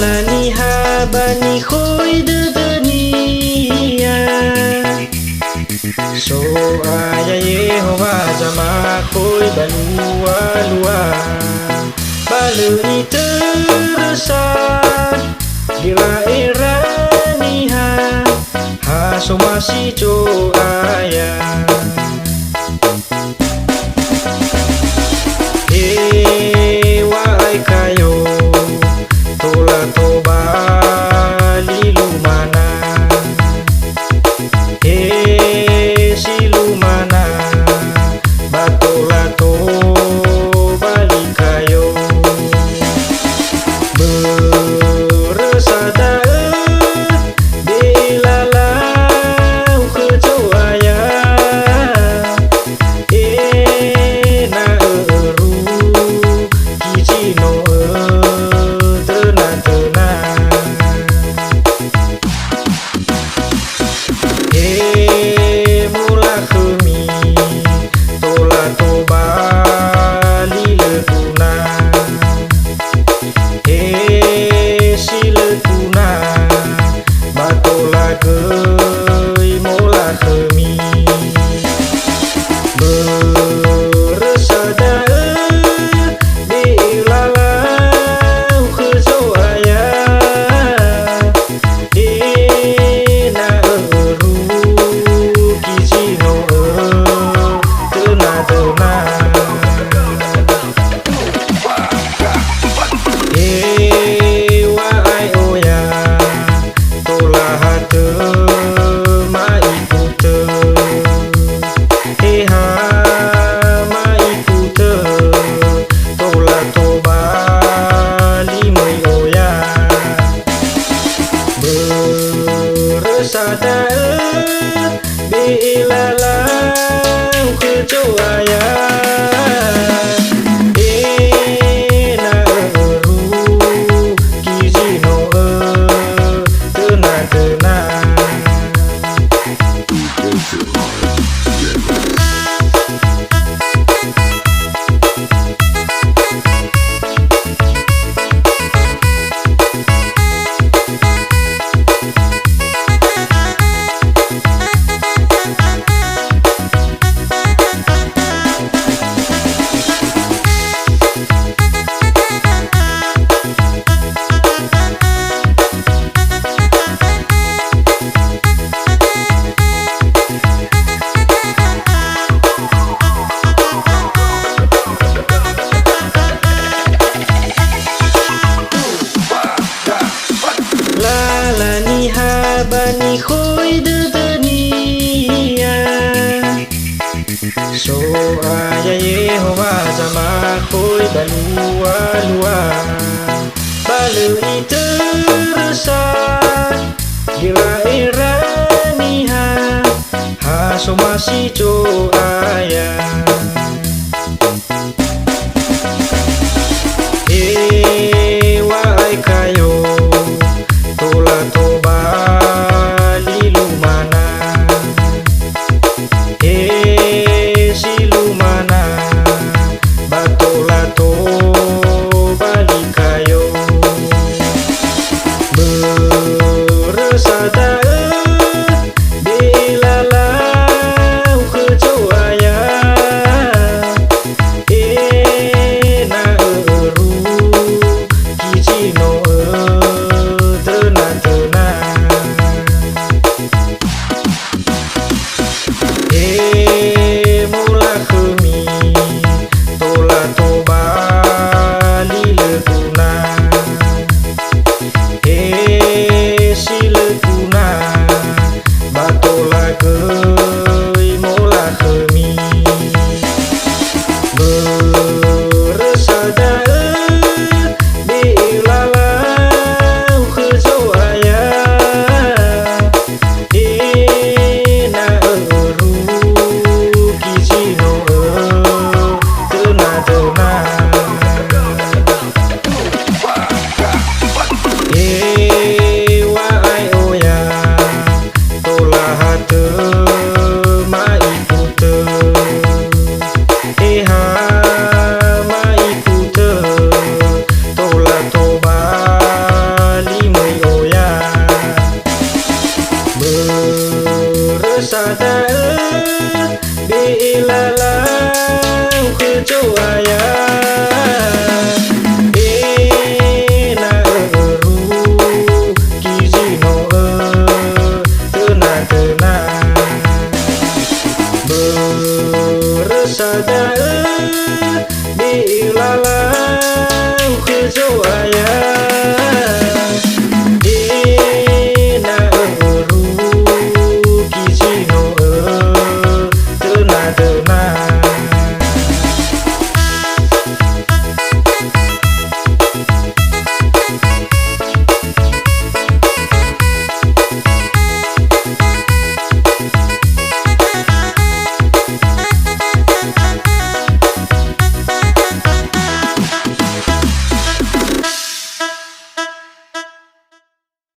La ni ha ba ni khoi de dunia. So aya Yehova jama khoi banua lua. Balu ni tersat bila era ni ha so masih jo aya. Wahai kayo tola toba lilumana. Silumana batola to balik kayo beresada dilalau kecoaya na eru kicino tena-tena mula khemi tola toba lilekuna. Silekuna batola gei mula khemi beresada dilalau kecoaya na eru kicino tena-tena. Wahai oya tola hate mai pute. Ha mai pute tola toba limai oya beresada bila lau kecoaya na eru kicino tena-tena. La ni ha ba ni khoi de dunia. So aya Yehova jama khoi banua lua. Balu ni tersat bila era ni ha so masih jo aya.